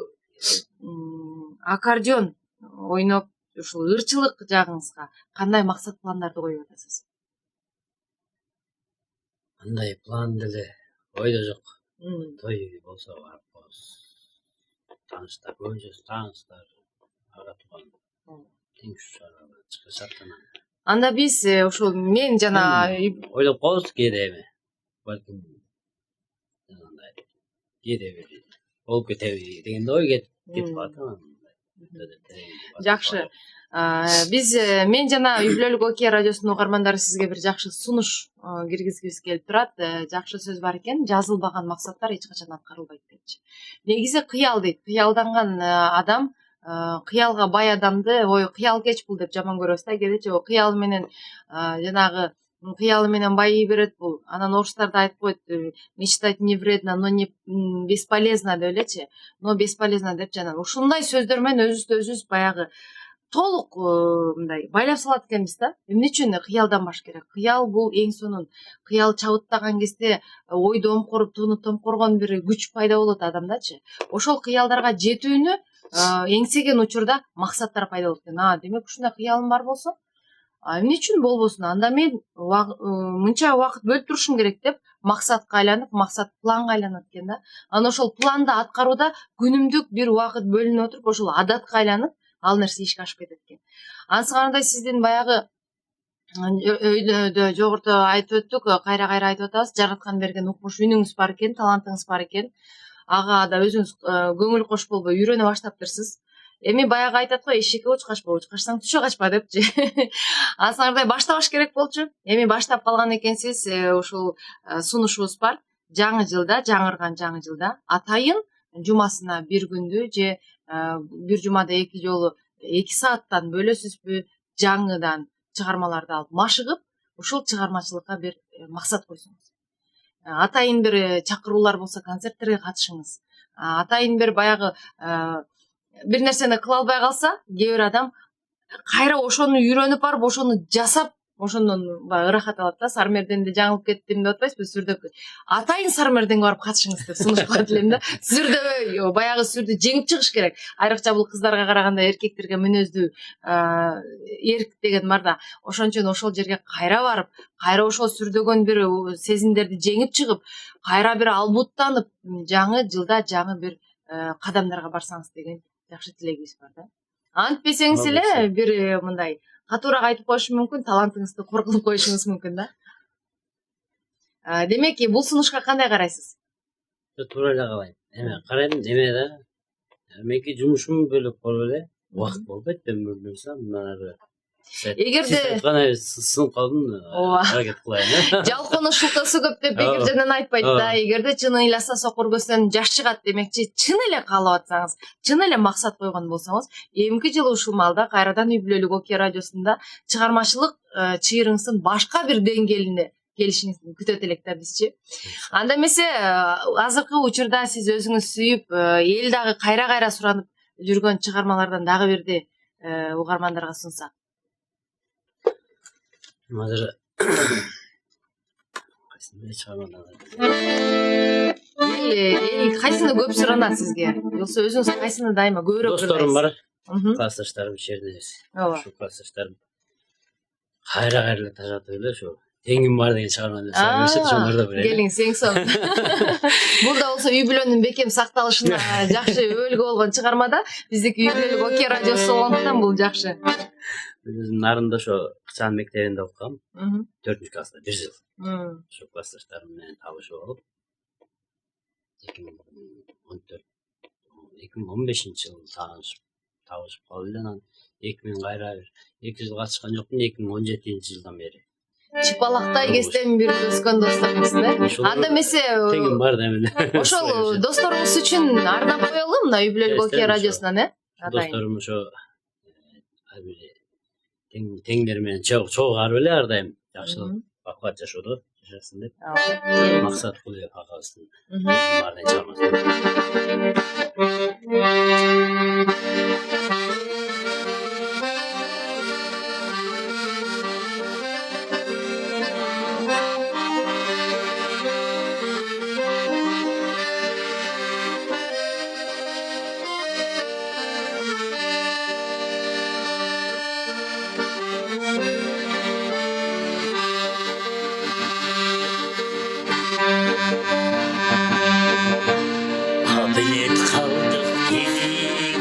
аккордеон ойноп ушул ырчылык жагыңызга кандай максат пландарды коюп атасыз андай план деле ойдо жок той болсо барып коебуз тааныштар көбүнчөсү тааныштар ага тууган тең ушулар чыгышат анан анда биз ушул мен жана ойлоп коебуз кээде эми балким жанагындай кээде бир болуп кетеби дегенде ой кетип калат жакшы Биз мен жана Үй бүлөлүк Окей радиосунун угармандары сизге бир жакшы сунуш киргизгибиз келип турат. Жакшы сөз бар экен, жазылбаган максаттар эч качан аткарылбайт депчи. Негизи кыял дейт. Кыялданган адам, кыялга бай адамды ой кыялкеч бул деп жаман көрөбүз да. Кээдечи кыял менен жанагы кыялы менен байый берет бул. Анан орустар да айтып коет, мечтать не вредно, но не бесполезно деп элечи. Но бесполезно деп жана ушундай сөздөр менен өзүбүздү баягы толук мындай байлап салат экенбиз да. Эмне үчүн кыялданбаш керек? Кыял бул эң сонун. Кыял чабыттаган кезде ойду омкоруп, тууну томкоргон бир күч пайда болот адамдачы. Ошол кыялдарга жетүүнү эңсеген учурда максаттар пайда болот экен. Демек ушундай кыялым бар болсо, эмне үчүн болбосун? Анда мен мынча убакыт бөлүп турушум керек деп максатка айланып, максат планга айланат экен да. Анан ошол планды аткарууда күнүмдүк бир убакыт бөлүнүп отуруп, ошол адатка айланып, ал нерсе ишке ашып кетет экен. Ансыгандай сиздин баягы өйдө жогоруда айтып өттүк, кайра айтып атабыз, жараткан берген укмуш үнүңүз бар экен, талантыңыз бар экен. Ага да өзүңүз көңүл кош болбой үйрөнө баштаптырсыз. Эми баягы айтат го, эшекке уч качпа, уч качсаң түшө качпа депчи. Ансыгандай баштабаш керек болчу. Эми баштап калган экенсиз, ушул сунушубуз бар. Жаңы жылда, жаңырган жаңы жылда атайын жумасына бир күндү же бир жумада 2 жолу 2 сааттан бөлөсүзбү, жаңыдан чыгармаларды алып машыгып, ушул чыгармачылыкка бир максат койсоңуз. Атайын бир чакыруулар болсо концерттерге катышыңыз. Атайын бир баягы бир нерсени кыла албай калса, кээ бир адам кайра ошону үйрөнүп барып, ошону жасап, ошондон баягы ырахат алат да. Сармерденде жаңылып кеттим деп атпайсызбы, сүрдөп. Атайын Сармерденге барып катышыңыз деп сунуш кылат элем да. Сүрдөбөй, баягы сүрдү жеңип чыгыш керек. Айрыкча бул кыздарга караганда эркектерге мүнөздүү эрк деген бар да. Ошон үчүн ошол жерге кайра барып, кайра ошол сүрдөгөн бир сезимдерди жеңип чыгып, кайра бир албуттанып, жаңы жылда жаңы бир кадамдарга барсаңыз деген жакшы тилегибиз бар да. Антпесеңиз эле бир мындай катуураак айтып коюшум мүмкүн, талантыңызды кор кылып коюшуңуз мүмкүн да. Демек, бул сунушка кандай карайсыз? Туура эле калайм. Эме карайм, эме да. Меники жумушум бөлөк болуп эле, убакыт болбойт мен бөлсөм, мына эгерде сынып калдым, аракет кылайын. Жалкоонун шылтоосу көп деп бекер жөнүн айтпайт да. Эгерде чын ыйласа сокур көздөн жаш чыгат демекчи, чын эле каалап атсаңыз, чын эле максат койгон болсоңуз, эмки жылы ушул малда кайрадан Үй бүлөлүк Окей радиосунда чыгармачылык чыйырыңыздын башка бир деңгээлине келишиңизди күтөт элек да бизчи. Анда эмесе, азыркы учурда сиз өзүңүз сүйүп, эл дагы кайра суранып жүргөн чыгармалардан дагы бирди угармандарга сунсак. Азыр кайсыны чыгармалар? Кайсыны көп суранат сизге? Жоксо өзүңүз кайсыны дайыма көбүрөөк? Досторум бар. Классташтарым ишерде. Ошо классташтарым кайра эле тажатып эле ошо теңим бар деген чыгарманы сөйлөшөт, ошолордо бир. Келиңиз, эң сонун. Бул да болсо үй бүлөнүн бекем сакталышына жакшы өбөлгө болгон чыгарма да. Биздики Үй бүлөлүк Окей радиосу болгондуктан бул жакшы. Өзүм нарында ошо Кычан мектебинде окугам. 4-класста 1 жыл. Ошо классташтарым менен таанышып алып 2015-жылы таанышып калып эле анан 2000 кайра 2 жыл катышкан жокмун, 2017-жылдан бери. Чыпалактай кестен бир өскөн досторумуз да. Анда эмесе теңим бар да эмне. Ошол досторуңуз үчүн ардап коелу мына Үй бүлөлүк Окей радиосунан, Досторум ошо теңдер менен чогуу эле ар дайым жакшылык, бакубат жашоодо жашасын деп максат коюп акабыздын баардык чыгармасы. Kabiliyet kaldık yedik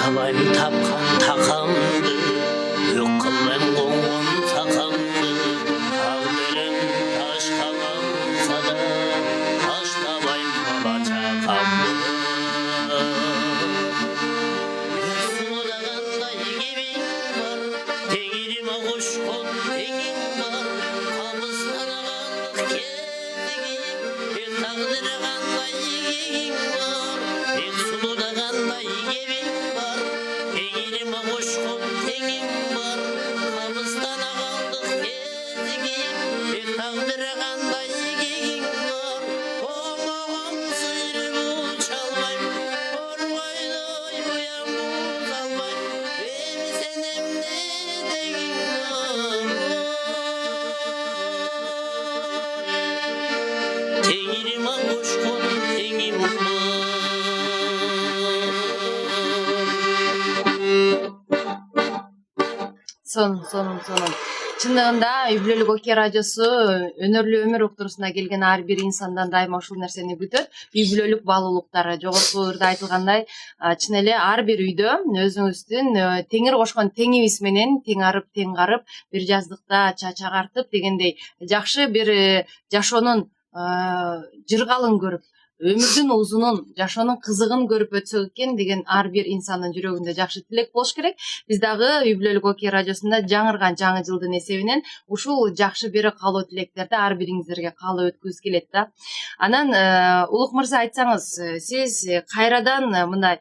çalayım tapkan takamdı, yok kılın koğun sakamdı. Tağdırım taş kalansa da, taş tabayım bala çakamdı. Sulu dağınday gibi var, teğirime kuşkun teğim var. Kabıstan ağanlık gezgin, bir tağdırı kanday gigin var. Bir sulu dağınday gibi var, teğirime kuşkun teğim var. Kabıstan ağanlık gezgin, bir tağdırı kanday gigin var. Oğlum sıyrı çalmayım, ormaydoy uyan buzalmayım. Benim senem ne degin var. Teğirime kuşkun teğim var. Сонун. Чындыгында Үй бүлөлүк Окуя радиосу өнөрлүү өмүр уктурусуна келген ар бир инсандан дайыма ушул нерсени күтөт. Үй бүлөлүк баалуулуктар жогорку ырда айтылгандай, чын эле ар бир үйдө өзүңүздүн теңир кошкон теңибиз менен тең арып, тең карып, бир жаздыкта чач агартып дегендей жакшы бир жашоонун жыргалын көрүп, өмүрдүн узунун, жашоонун кызыгын көрүп өтсөк экен деген ар бир инсандын жүрөгүндө жакшы тилек болуш керек. Биз дагы Үй бүлөлүк Окуя радиосунда жаңырган жаңы жылдын эсебинен ушул жакшы бир каалоо тилектерди ар бириңиздерге каалоо өткүбүз келет да. Анан Улук мырза айтсаңыз, сиз кайрадан мындай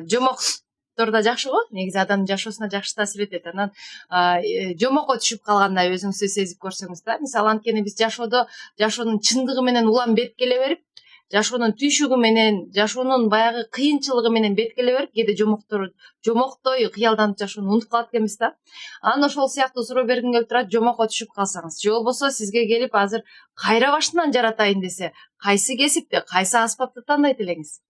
жомоктордо жакшы го, негизи адамдын жашоосуна жакшы таасир этет. Анан жомокко түшүп калгандай өзүңүздү сезип көрсөңүз да. Мисалы анткени биз жашоонун чындыгы менен улам беткеле берип, жашоонун түйшүгү менен, жашоонун баягы кыйынчылыгы менен беткеле берип, кээде жомоктой кыялданып жашоону унутуп калат экенбиз да. Анан ошол сыяктуу суроо бергим келип турат, жомокко түшүп калсаңыз, же болбосо сизге келип азыр кайра башынан жаратайын десе, кайсы кесипти, кайсы аспапты тандайт элеңиз?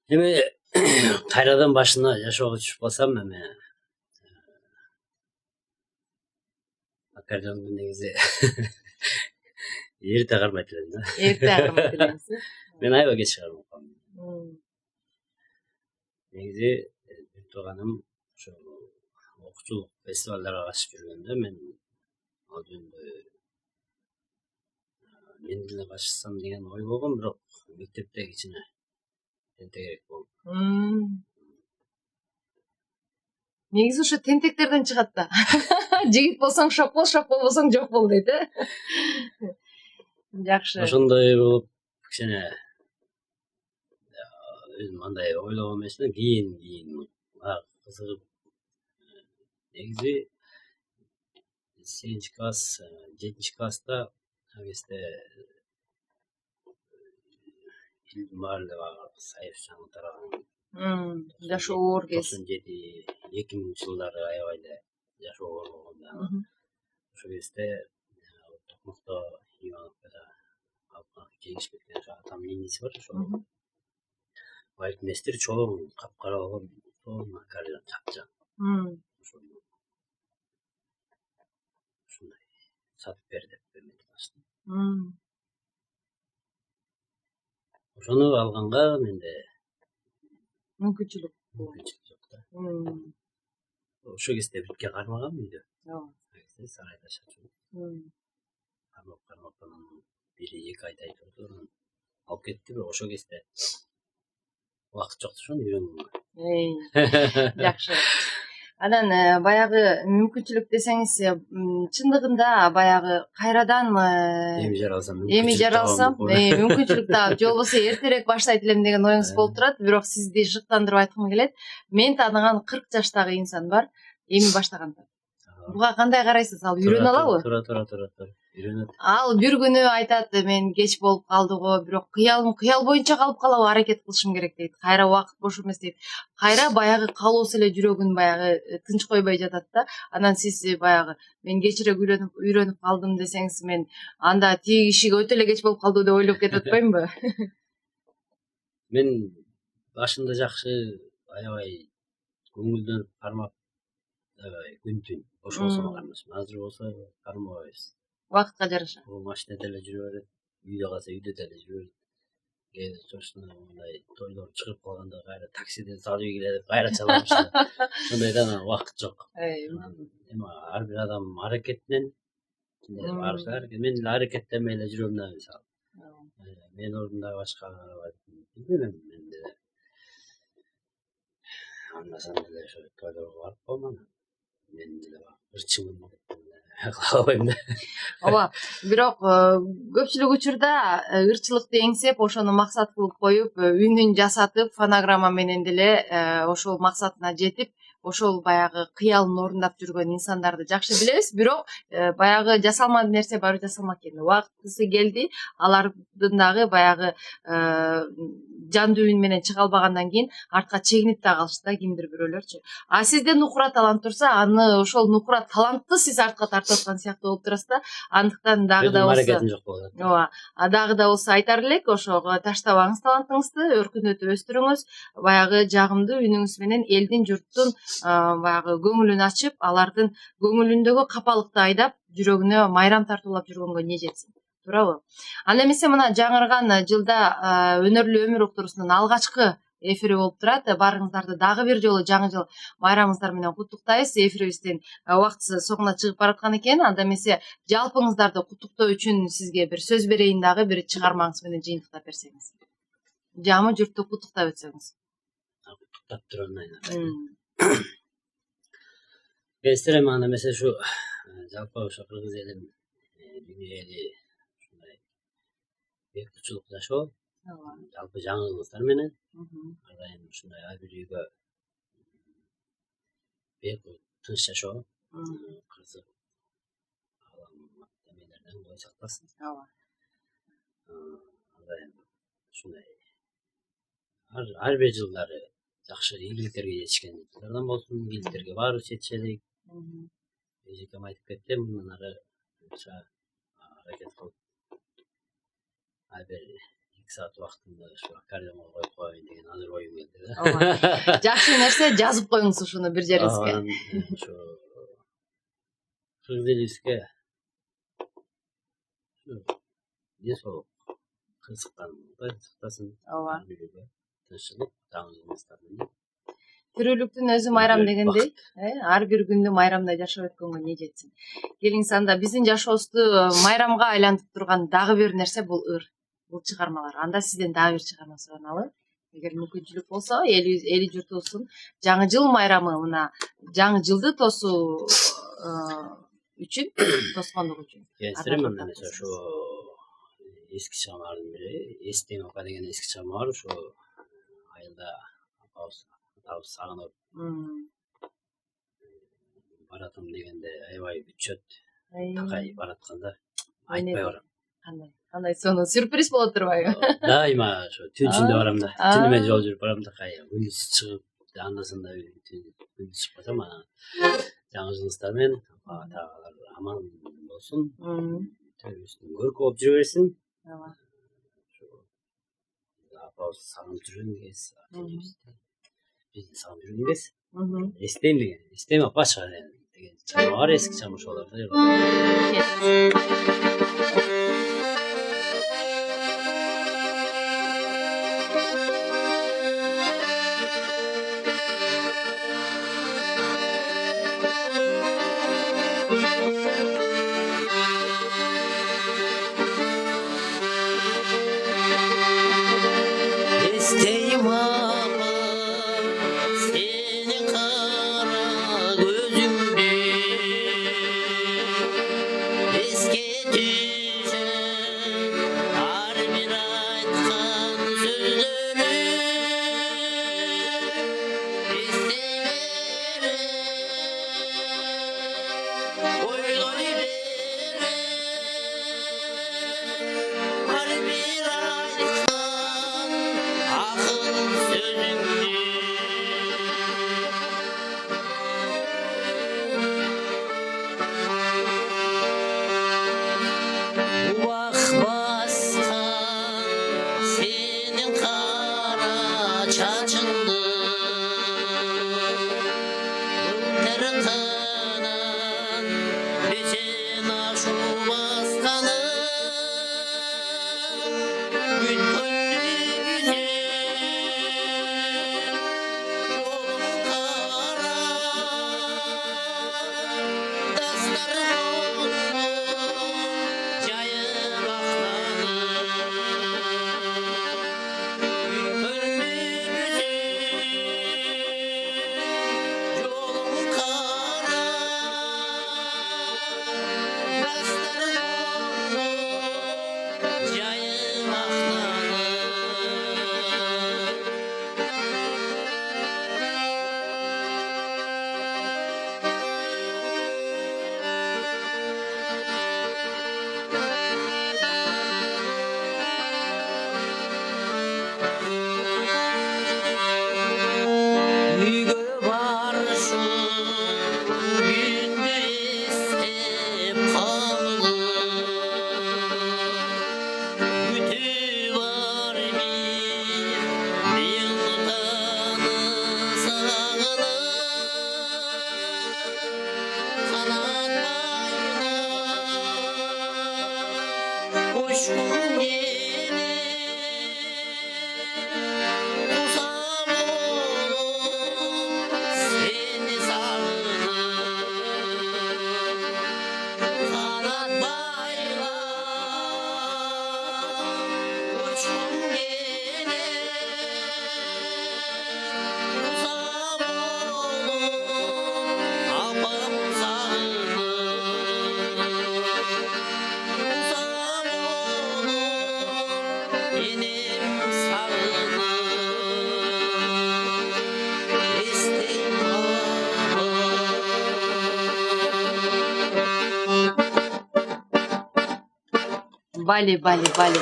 Эми кайрадан башына жашоого түшүп калсам, эми аккордеонду негизи эрте кармайт элем да. Эрте кармайт элеңиз. Мен аябай кеч кармап калдым. Негизи бир тууганым ошо окуучулук фестивалдарга катышып жүргөндө мен ал жөнүндө мен деле катышсам деген ой болгон, бирок мектепте кичине тентегирээк болуп. Негизи ошо тентектерден чыгат да. Жигит болсоң шоп болбосоң жок бол дейт, Жакшы. Ошондой болуп кичине өзүм андай ойлогон эмесмин, кийин кызыгып негизи 8-класс, 7-класста ал кезде Илдин баары сайып жаңы тараган. Жашоо оор кез. 97-2000 жылдары аябай эле жашоо оор болгон да. Ошол кезде Токмокто Ивановкада Жеңишбек деген атамдын иниси бар, ошол балетмейстер чоң капкара болгон аккордеон чапчан. Ушундай сатып бер деп бермеди. Ошону алганга менде мүмкүнчүлүк жок да. Ошол кезде битке кармагам үйдө. Сарайда чачуу. Кармап анан бири 2 айдай турду, анан алып кетти. Бирок ошол кезде убакыт жок ошону үйрөнгөнгө. Жакшы. Анан баягы мүмкүнчүлүк десеңиз, чындыгында баягы кайрадан эми жаралсам, мүмкүнчүлүк таап, же болбосо эртерээк баштайт элем деген оюңуз болуп турат. Бирок сизди шыктандырып айткым келет. Мен тааныган 40 жаштагы инсан бар, эми баштаган. Буга кандай карайсыз? Ал үйрөнө алабы? Тура. Үйрөнөт. Ал бир күнү айтат, мен кеч болуп калды го, бирок кыял боюнча калып калабы, аракет кылышым керек дейт. Кайра убакыт бош эмес дейт. Кайра баягы каалоосу эле жүрөгүн баягы тынч койбой жатат да. Анан сиз баягы мен кечирээк үйрөнүп калдым десеңиз, мен анда тиги кишиге өтө эле кеч болуп калды деп ойлоп кетип атпаймынбы? Мен башында жакшы аябай көңүлдөнүп кармап, күн түн бош болсо кармашмын. Азыр болсо кармабайбыз. Вакытка жараша. Машинада деле жүрө берет, үйдө калса үйдө деле жүрө берет. Kayda çoşuna mындай toylor çıkıp kalganda gayra taksiden salып келе деп gayra çalarmışlar. Şundaydan vaqt жоқ. Эми ар бир адам аракетинен men hareketlenme ile жүрөм мисалы. Men ордунда башка билбейм менде. Anlasan деле ошо тойлорго барып калман. Мен деле ырчымын кылабайм да. Ооба, бирок көпчүлүк учурда ырчылыкты эңсеп, ошону максат кылып коюп, үнүн жасатып, фонограмма менен деле ошол максатына жетип, ошол баягы кыялын орундап жүргөн инсандарды жакшы билебиз. Бирок баягы жасалмады нерсе барып жасалмак экен. Убактысы келди, алардын дагы баягы жандуу үн менен чыга албагандан кийин артка чегинип да калышты да кимдир бирөөлөрчү. А сизде нукура талант турса, аны ошол нукура талантты сиз артка тартып аткан сыяктуу болуп турасыз да. Андыктан дагы да болсо аракетим жок болот. Ооба, дагы да болсо айтар элек, ошого таштабаңыз талантыңызды, өркүндөтүп өстүрүңүз, баягы жагымдуу үнүңүз менен элдин, журттун баягы көңүлүн ачып, алардын көңүлүндөгү капалыкты айдап, жүрөгүнө майрам тартуулап жүргөнгө не жетсин. Туурабы? Анда эмесе мына жаңырган жылда өнөрлүү өмүр уктуруусунун алгачкы эфири болуп турат. Барыңыздарды дагы бир жолу жаңы жыл майрамыңыздар менен куттуктайбыз. Эфирибиздин убактысы соңуна чыгып бараткан экен. Анда эмесе жалпыңыздарды куттуктоо үчүн сизге бир сөз берейин дагы, бир чыгармаңыз менен жыйынтыктап берсеңиз. Жамы журтту куттуктап өтсөңүз. Куттуктап турам айна. Эстерем анда эмесе ушу жалпы ошо кыргыз элин дүйнө эли ушундай бейкутчулук жашоо, жалпы жаңылыктар менен ар дайым ушундай ар бир үйгө бейкут тынч жашоо, кырсык эмелерден Кудай сактасын. Ооба. Ар дайым ушундай ар бир жылдары жакшы ийгиликтерге жетишкен жылдардан болсун, ийгиликтерге баарыбыз жетишелик. Эжекем айтып кетти, мындан ары аракет кылып ар бир 2 саат убактымды ушу аккордеонго коюп коеюн деген азыр оюм келди да. Жакшы нерсе, жазып коюңуз ушуну бир жериңизге. Ушу кыргыз элибизге денсаулык кырсыктан Кудай сактасын. Ооба. Тынччылык, жаңылыктар менен. Тирүүлүктүн өзү майрам дегендей, ар бир күндү майрамдай жашап өткөнгө не жетсин. Келиңиз, анда биздин жашообузду майрамга айлантып турган дагы бир нерсе бул ыр, бул чыгармалар. Анда сизден дагы бир чыгарма сураналы. Эгер мүмкүнчүлүк болсо, эли журтубуздун жаңы жыл майрамы, мына жаңы жылды тосуу үчүн, тоскондук үчүн. Эстерем анда эмесе ошо эски чыгармалардын бири, эстең ока деген эски чыгарма бар, ошо айылда апабыз сагынып баратым дегенде аябай бүчөт, такай баратканда айтпай барам. Кандай сону сюрприз болот турбайбы? Дайыма ошо түн ичинде барам да, түнү менен жол жүрүп барам да, күндүз чыгып, андасында күндүз чыгып атам, жаңы жылыңыздар менен таагалар аман болсун, төрүбүздүн көркү болуп жүрө берсин. Апабыз сагынып жүргөн кез, бизди сагынып жүргөн кез, эстейм деген, эстейм апа чыгар деген чыгарма бар, эски чыгарма ошолорду. Esteyim ama seni kara gözümde, eski Бали, Бали, Бали.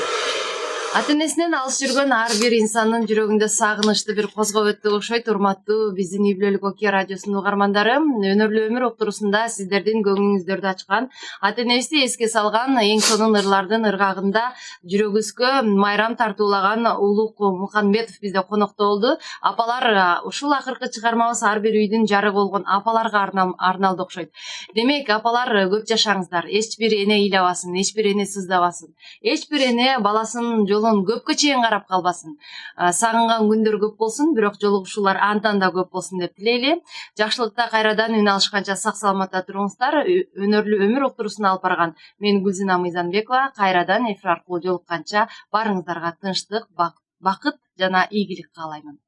Ата энесинен алыс жүргөн ар бир инсандын жүрөгүндө сагынычты бир козгоп өттү окшойт. Урматтуу биздин үй бүлөлүк Окуя радиосунун угармандары, өнөрлүү өмүр уктуруусунда сиздердин көңүлүңүздөрдү ачкан, ата энебизди эске салган, эң сонун ырлардын ыргагында жүрөгүбүзгө майрам тартуулаган Улук Муханбетов бизде конокто болду. Апалар, ушул акыркы чыгармабыз ар бир үйдүн жарыгы болгон апаларга арналды окшойт. Демек, апалар көп жашаңыздар. Эч бир эне ыйлабасын, эч бир эне сыздабасын. Эч бир эне баласынын көпкө чейин карап калбасын. Сагынган күндөр көп болсун, бирок жолугушуулар андан да көп болсун деп тилейли. Жакшылыкта кайрадан үн алышканча сак саламатта туруңуздар. Өнөрлүү өмүр уктуруусуна алып барган мен Гүлзина Мыйзамбекова кайрадан эфир аркылуу жолукканча барыңыздарга тынчтык, бакыт жана ийгилик каалаймын.